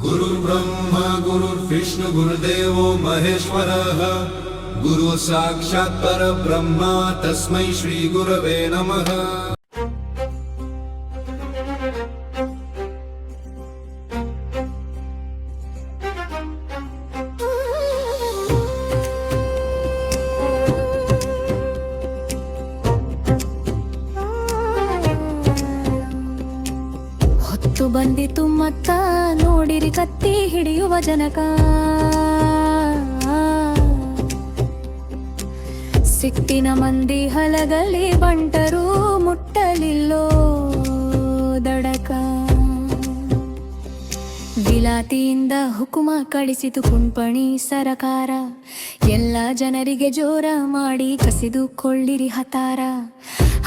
गुरुर्ब्रह्मा गुरुर्विष्णु गुरुदेवो महेश्वरः गुरु साक्षात् परब्रह्मा तस्मै श्री गुरवे नमः। ಬಂದಿತು ಮತ್ತ ನೋಡಿರಿ ಕತ್ತಿ ಹಿಡಿಯುವ ಜನಕ, ಸಿಟ್ಟಿನ ಮಂದಿ ಹಲಗಲಿ ಬಂಟರು ಮುಟ್ಟಲಿಲ್ಲೋ ದಡಕ, ಬಿಲಾತಿಯಿಂದ ಹುಕುಮ ಕಳಿಸಿತು ಕುಂಪಣಿ ಸರಕಾರ, ಎಲ್ಲ ಜನರಿಗೆ ಜೋರ ಮಾಡಿ ಕಸಿದುಕೊಳ್ಳಿರಿ ಹತಾರ,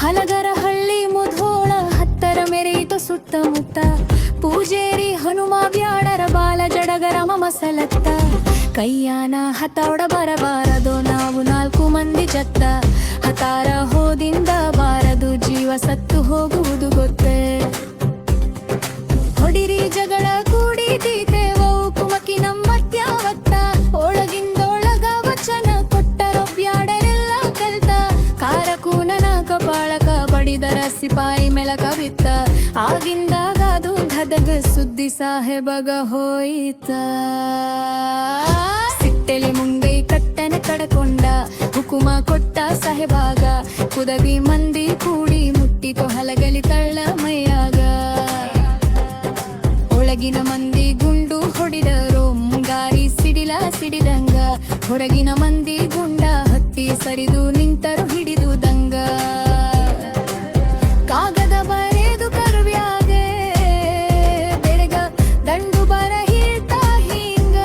ಹಲಗರ ಹಳ್ಳಿ ಮುಧೋಳ ಹತ್ತರ ಮೆರೆಯಿತು ಸುತ್ತಮುತ್ತ, ಪೂಜೇರಿ ಹನುಮ ಬ್ಯಾಡರ ಬಾಲ ಜಡಗರ ಮಮಸಲತ್ತ, ಕೈಯಾನ ಹತೋಡ ಬರಬಾರದು ನಾವು 4 ಮಂದಿ ಚತ್ತ, ಹತಾರ ಹೋದಿಂದ ಬಾರದು ಜೀವ ಸತ್ತು ಹೋಗುವುದು ಗೊತ್ತೇ, ಹೊಡಿರಿ ಜಗಳ ಕೂಡಿದೀತೇವೋ ಕುಮಕಿ ನಮ್ಮತ್ಯಾವತ್ತ, ಒಳಗಿಂದೊಳಗ ವಚನ ಕೊಟ್ಟರೋ ಬ್ಯಾಡರೆಲ್ಲ ಕಲ್ತ, ಕಾರಕೂನನ ಕಪಾಳಕ ಬಡಿದರ ಸಿಪಾಯಿ ಮೆಲಕ ಬಿತ್ತ, ಆಗಿಂದಾಗ ಅದು ಗದಗ ಸುದ್ದಿ ಸಾಹೇಬಗ ಹೋಯಿತ, ಸಿಟ್ಟೆಲೆ ಮುಂಗೈ ಕಟ್ಟನೆ ಕಡಕೊಂಡ ಹುಕುಮ ಕೊಟ್ಟ ಸಾಹೇಬಾಗ, ಕುದವಿ ಮಂದಿ ಕೂಡಿ ಮುಟ್ಟಿತು ಹಲಗಲಿ ತಳ್ಳ ಮೈಯಾಗ, ಒಳಗಿನ ಮಂದಿ ಗುಂಡು ಹೊಡಿದರು ಮುಂಗಾರಿ ಸಿಡಿಲ ಸಿಡಿದಂಗ, ಹೊರಗಿನ ಮಂದಿ ಗುಂಡ ಹತ್ತಿ ಸರಿದು ನಿಂತರು ಹಿಡಿದು ದಂಗ, ಕಾಗದ ಬರೆದು ಕರುವ್ಯಾಗೆ ಬೆಳಗ ದಂಡು ಬರ ಹೀಳ್ತಾ ಹಿಂಗ,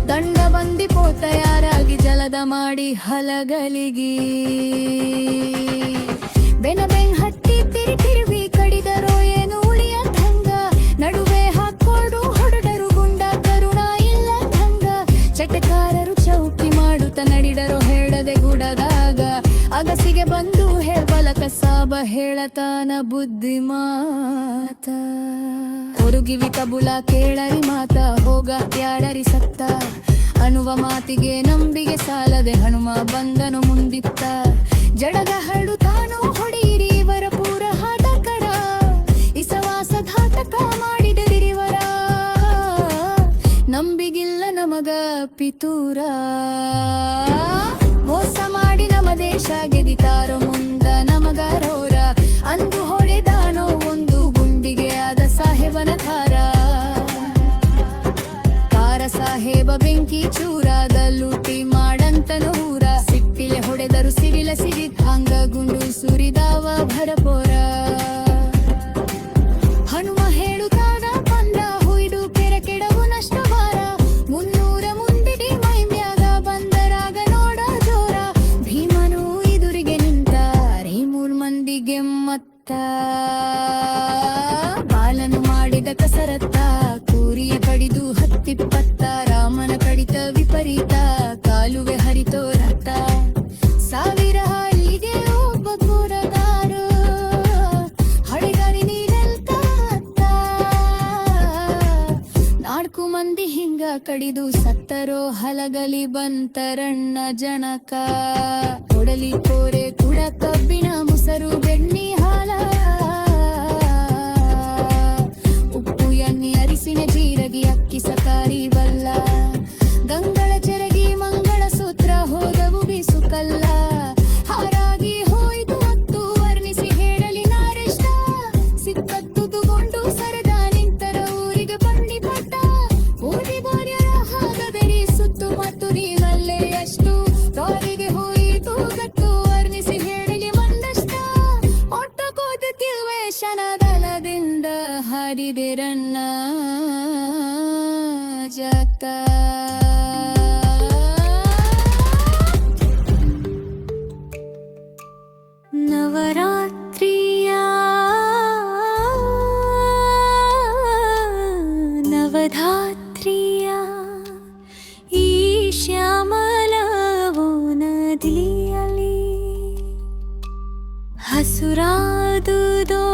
ದಂಡ ಬಂದಿ ಪೋತ ಯಾರಾಗಿ ಜಲದ ಮಾಡಿ ಹಲಗಲಿಗಿ, ಬೆನ ಬೆಂಗ್ ಹತ್ತಿ ತಿರಿ ತಿರುವಿ ಕಡಿದರೋ ಏನು ಉಳಿಯದಂಗ, ನಡುವೆ ಹಾಕೊಂಡು ಹೊರಡರು ಗುಂಡ ಕರುಣ ಇಲ್ಲದಂಗ, ಚಟಕಾರರು ಚೌಕಿ ಮಾಡುತ್ತ ನಡಿಡರು ಹೇಳದೆ ಗುಡದಾಗ, ಅಗಸಿಗೆ ಬಂದು ಹೇಳ್ಬಲಕ ಸಾಬ ಹೇಳತಾನ ಬುದ್ಧಿ ಮಾತ, ಹೊರುಗಿವಿ ಕಬುಲ ಕೇಳರಿ ಮಾತ ಹೋಗ ಯಾಡರಿ ಸತ್ತ, ಅನ್ನುವ ಮಾತಿಗೆ ನಂಬಿಗೆ ಸಾಲದೆ ಹನುಮ ಬಂದನು ಮುಂದಿತ್ತ, ಜಡಗ ಹರಡು ತಾನು ಹೊಡೆಯಿರಿ ಇವರ ಪೂರ ಹಾಟಕರ, ಇಸವಾಸ ಘಾತಕ ಮಾಡಿದರಿವರ, ನಂಬಿಗಿಲ್ಲ ನಮಗ ಪಿತೂರ, ಮೋಸ ಮಾಡಿ ನಮ್ಮ ದೇಶ ಗೆದಿತಾರೋ ಮುಂದ ನಮಗ ರೋರ, ಅಂದು ಹೊಡೆದಾನೋ ಒಂದು ಗುಂಡಿಗೆ ಆದ ಸಾಹೇಬನ ಥಾರ, ಕಾರ ಸಾಹೇಬ ಬೆಂಕಿ ಚೂರಾದ ಲೂಟಿ ಮಾಡಂತನು ಊರ, ಸಿಟ್ಟಿಲೆ ಹೊಡೆದರು ಸಿಡಿಲ ಸಿಡಿದ ಹಂಗ ಗುಂಡು ಸುರಿದಾವ ಭರಪೋರ, ಹನುಮ ಹೇಳುತ್ತಾನ ಬಂದ ಹುಯ್ದು ಕೆರ ಕೆಡವು ನಷ್ಟವಾರ, 300 ಮುಂದಿಡಿ ಮೈಮ್ಯಾಗ ಬಂದರಾಗ ನೋಡ ಜೋರ, ಭೀಮನು ಎದುರಿಗೆ ನಿಂತ 3 ಮಂದಿಗೆ ಮತ್ತ, ಬಾಲನು ಮಾಡಿದ ಕಸರತ್ತ ಕೂರಿಯ ಕಡಿದು ಹತ್ತಿಪ್ಪತ್ತ, ರಾಮನ ಕಡಿತ ವಿಪರೀತ ಕಾಲುವೆ ಹರಿತೋ ರಕ್ತ, ಸಾವಿರ ಹಳ್ಳಿಗೆ ಒಬ್ಬ ಗುರಗಾರ ಹಳೆಗಾರಿ ನೀರೆಲ್ತ, 4 ಮಂದಿ ಹಿಂಗ ಕಡಿದು ಸತ್ತರೋ ಹಲಗಲಿ ಬಂತರಣ್ಣ ಜನಕ, ಕೊಡಲಿ ಕೋರೆ ಕುಡ ಕಬ್ಬಿಣ ಮುಸರು ಬೆಣ್ಣಿ ಹಾಲ, ಉಪ್ಪು ಎಣ್ಣೆ ಅರಿಸಿನ ಜೀರಗಿ ಅಕ್ಕಿ ಸಕಾರಿ ಬಲ್ಲ, ಗಂಗಳ ಚೆರಗಿ ಮಂಗಳ ಸೂತ್ರ ಹೋದವು ಬೀಸು ಕಲ್ಲ, ಹಾರಾಗಿ ಹೋಯ್ತು ಮತ್ತು ವರ್ಣಿಸಿ ಹೇಳಲಿ ನಾರೆಷ್ಟ, ಸಿಕ್ಕತ್ತು ತುಗೊಂಡು ಸರದ ನಿಂತರ ಊರಿಗೆ ಬಂಡಿ ಪಟ್ಟ, ಓಡಿ ಬಾರ್ಯರ ಹಾಗದರಿ ಸುತ್ತು ಮತ್ತು ನೀರಲ್ಲೇ ಎಷ್ಟು, ತಾರಿಗೆ ಹೋಯಿತು ಗಟ್ಟು ವರ್ಣಿಸಿ ಹೇಳಲಿ ಮಂದಷ್ಟ, ಒಟ್ಟ ಕೋದುತ್ತಿರುವೆ ಶನದಲದಿಂದ ಹರಿದಿರನ್ನ ಜಕ. ನವರಾತ್ರಿಯ ನವಧಾತ್ರಿಯ ಈ ಶ್ಯಾಮಲವೋ ನದಿಯಲ್ಲಿ ಹಸುರಾದುದೋ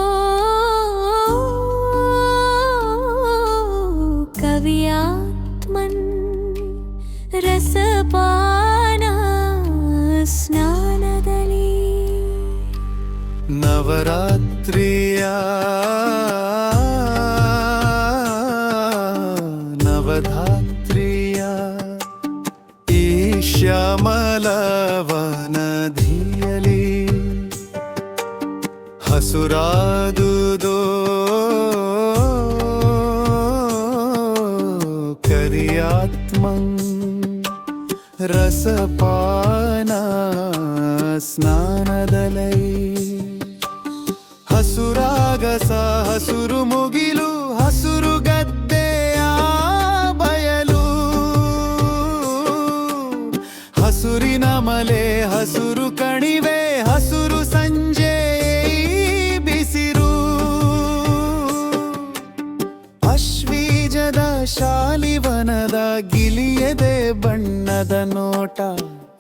ರಸಪಾನ ಸ್ನಾನದಲ್ಲಿ ನವರಾತ್ರಿಯ ನವಧಾತ್ರಿಯ ಈ ಶ್ಯಾಮಲವನದಿಯಲಿ ಹಸುರಾದುದೋ ಕರಿಯಾತ್ಮಂ ರಸಪಾನ ಸ್ನಾನದಲೈ ಹಸುರಾಗಸ ಹಸುರು ಮುಗಿಲು ಹಸುರು ಗದ್ದೆಯ ಬಯಲು ಹಸುರಿನ ಮಲೆ ಹಸುರು ಕಣಿವೆ ಹಸುರು ಸಂಜೆ ಬಿಸಿರು ಅಶ್ವೀಜದ ಶಾಲಿವನದ ಗಿಲಿಯದೆ ಬಣ್ಣದ ನೋಟ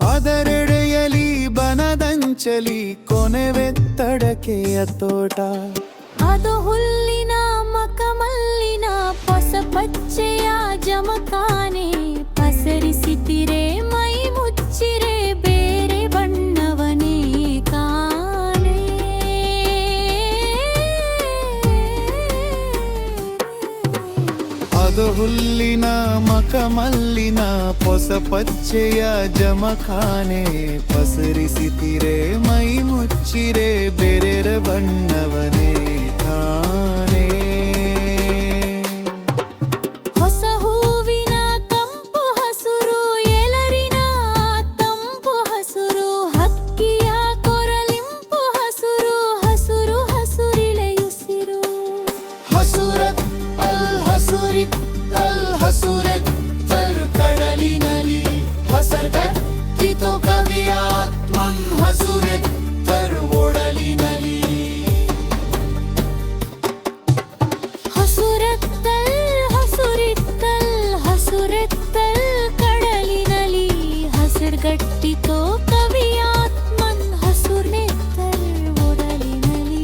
ಅದರೆಡೆಯಲಿ ಬನದಂಚಲಿ ಕೊನೆವೆತ್ತಡಕೆಯ ತೋಟ ಅದು ಹುಲ್ಲಿನ ಮಕಮಲ್ಲಿನ ಹೊಸ ಪಚ್ಚೆಯ ಜಮಖಾನೆ ಪಸರಿಸಿತಿರೆ ಮೈ ಮುಚ್ಚಿರೆ ಬೇರೆ ಬಣ್ಣವನೇ ಕಾಣೆ ಅದು ಹುಲ್ಲಿನ ಮಕಮಲ್ಲಿನ ಹೊಸ ಪಚ್ಚೆಯ ಜಮಖಾನೆ ಪಸರಿಸಿತಿರೆ ಮೈ ಮುಚ್ಚಿರೆ ಬೇರೆರ ಬಣ್ಣವನೇ ಕಾಣೆ ಹೊಸ ಹೂವಿನ ಕಂಪು ಹಸುರು ಎಲರಿನ ತಂಪು ಹಸುರು ಹಕ್ಕಿಯ ಕೊರಲಿಂಪು ಹಸುರು ಹಸುರು ಹಸುರಿಳೆಯುಸಿರು ಹಸುರತ್ ಅಲ್ ಹಸುರಿತ್ ಅಲ್ ಹಸುರತ್ ತರ್ ಕಡಲಿನಲಿ ಹಸರ್ಗಟ್ಟಿತೋ ಕವಿಯಾತ್ಮನ್ ಹಸುರತ್ ತರ್ ಒಡಲಿನಲಿ ಹಸುರತ್ತಲ್ ಹಸುರಿತ್ತಲ್ ಹಸುರೆತ್ತಲ್ ಕಡಲಿನಲಿ ಹಸಿರ್ಗಟ್ಟಿತೋ ಕವಿಯಾತ್ಮನ್ ಹಸುರ್ನೆತ್ತಲ್ ಒಡಲಿನಲಿ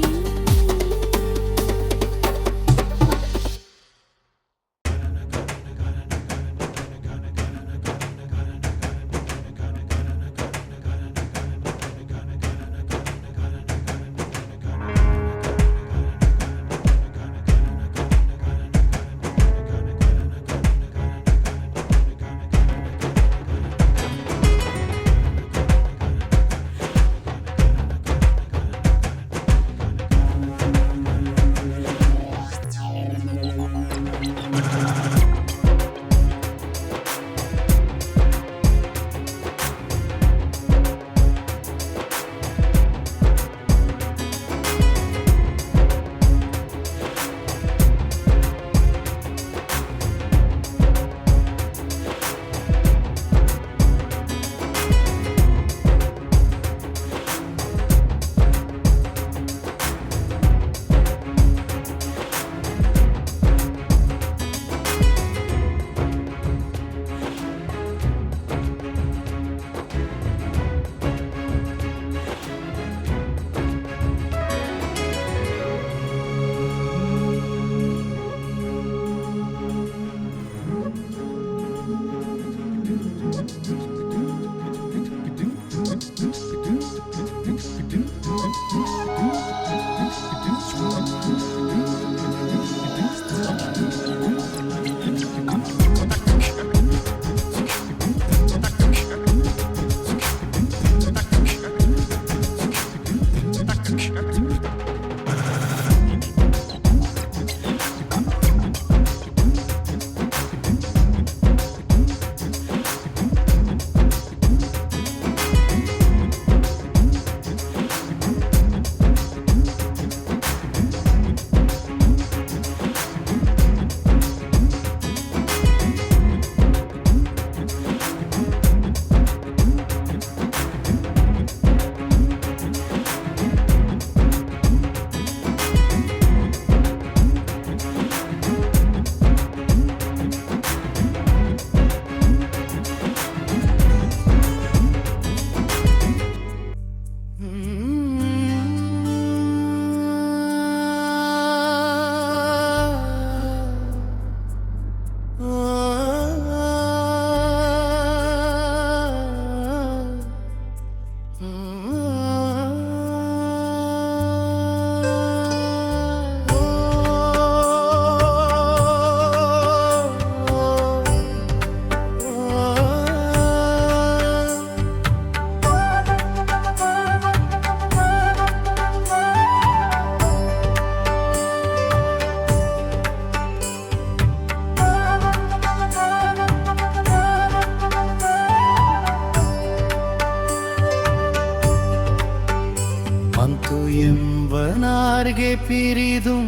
പിരിതും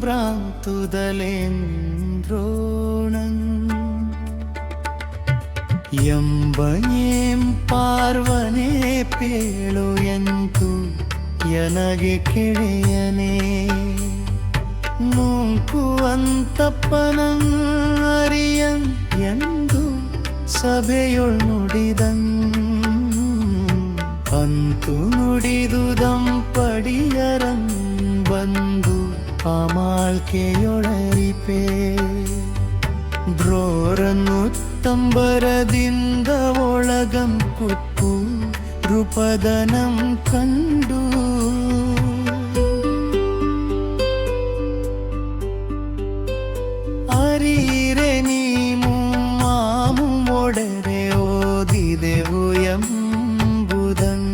ഭ്രാന്തുതലേന്ദ്രോണൻ ಎಂಬನೇಂ ಪಾರ್ವನೆ ಪೇಳು ಎಂತು ಎನಗೆ ಕೆಳೆಯನೆ ನೂಕುವಂತಪ್ಪನಂ ಅರಿಯನ್ ಎಂದು ಸಭೆಯೊಳ್ ನುಡಿದನ್ ಅಂತು ನುಡಿದುದಂ ಪಡಿಯರನ್ ಬಂದು ಪಾಮಾಳ್ಕೆಯೊಳರಿಪೆ ಬ್ರೋರನ್ನು ತಂಬರದಿಂದ ಒಳಗಂ ಕುತ್ತು ರೂಪದನಂ ಕಂಡು ಅರೀರೆ ನೀಮು ಮಾಮು ಒಡರೆ ಓದಿದೆವು ಎಂಬುದನ್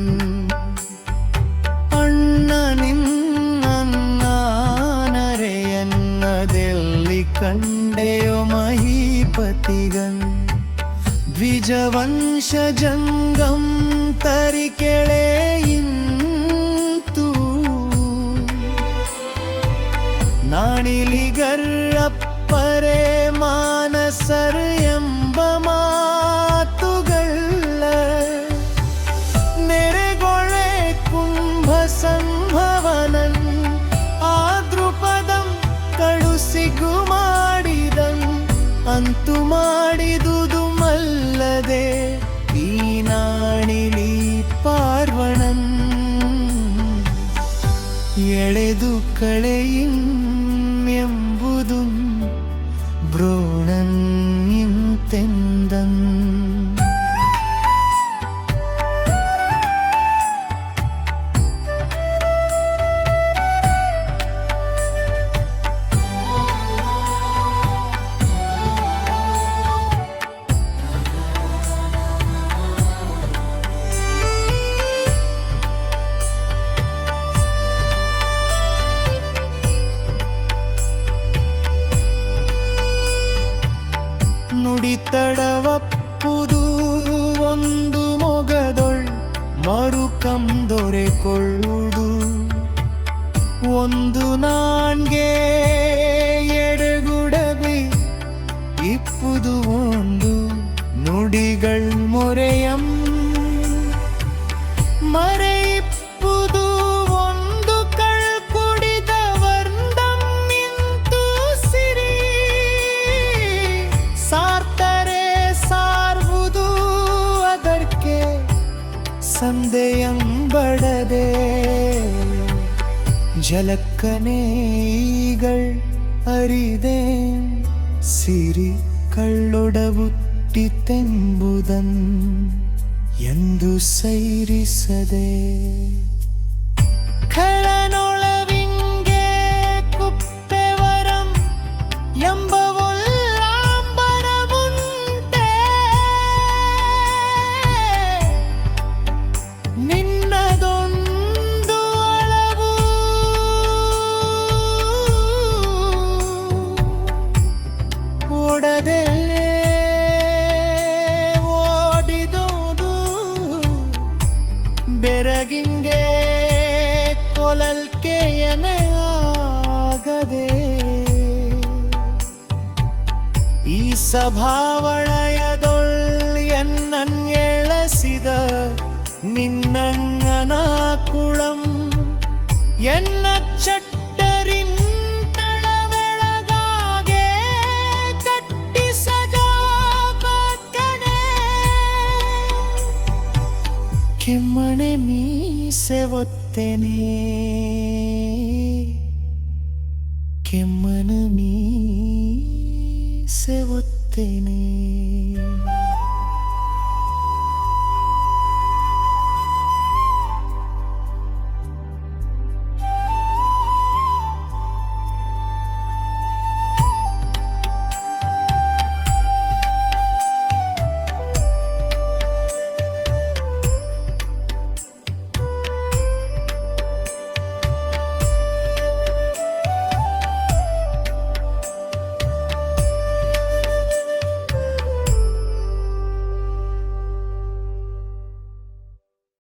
ಅಣ್ಣ ನಿನ್ನರೆಯನ್ನದೆಲ್ಲಿ ಕಂಡೆಯೋ ಮಹೀಪತಿಗನ್ ದ್ವಿಜವಂಶ ಜಂಗಂ ತರಿಕೆಳೆಯಿಂತು ನಾಣಿಲಿಗರ್ರಪ್ಪರೆ ಮಾನಸರ್ ಎಂಬ ಮಾತುಗಳ ನೆರೆಗೊಳೆ ಕುಂಭ ಸಂಭವನನ್ ಆ ದೃಪದಂ ಕಳುಸಿಗು ಮಾಡಿದಂ ಅಂತು ಮಾಡಿದುದು ಮಲ್ಲದೆ ಈ ನಾಣಿಲಿ ಪಾರ್ವಣನ್ ಎಳೆದು ಕಳೆಯಿನ್ ಎಂಬುದು ಬ್ರೋಣನ್ ಇಂತೆಂದನ್ ನುಡಿತಡವಪ್ಪುದು ಒಂದು ಮೊಗದೊಳ್ ಮರುಕಂ ದೊರೆಕೊಳ್ಳುವುದು ಒಂದು ನಾನ್ಗೆ ಎಡೆಗುಡಬಿ ಇಪ್ಪುದು ಒಂದು ನುಡಿಗಳ್ ಮೊರೆಯಂ ಮರೆಯಿಪ್ಪುದು ಒಂದು ಕಳ್ಕುಡಿದ ವರ್ಣಂ ನಿಂತು ಸಿರಿ ಸಾರ್ತರೆ ಸಾರ್ವುದು ಅದಕ್ಕೆ ಸಂದೆಯಂಬಡದೆ ಜಲಕ್ಕನೇಗಳ್ ಅರಿದೆ ಸಿರಿ ಕಳ್ಳೊಡಬುಟ್ಟಿತೆಂಬುದನ್ ಎಂದು ಸೈರಿಸದೆ ಖಳನೊಳವಿಂಗೆ ಕುಪ್ಪೆವರಂ ಎಂಬವುಲ್ಲಾಂಬರವುಂಟೆ ನಿನ್ನದೊಂದು ಅಳವು ಓಡದೆ ಬೆರಗಿಂಗೆ ಕೊಲಲ್ಕೆಯನೆ ಆಗದೆ ಈ ಸಭಾವಳಯದೊಳ್ ಎನ್ನನ್ಯೆಳಸಿದ ನಿನ್ನಂಗನ ಕುಳಂ ಎನ್ನ ಚಟ್ಟರಿನ್ ತಳವೆಳಗಾಗೆ ಕಟ್ಟಿಸಜಾಕನೆ ಕೆಮ್ಮಣೆ ಮೀಸೆ ಒತ್ತೆನೆ ಕೆಮ್ಮನ ಮೀಸೆ ಒತ್ತೆನೆ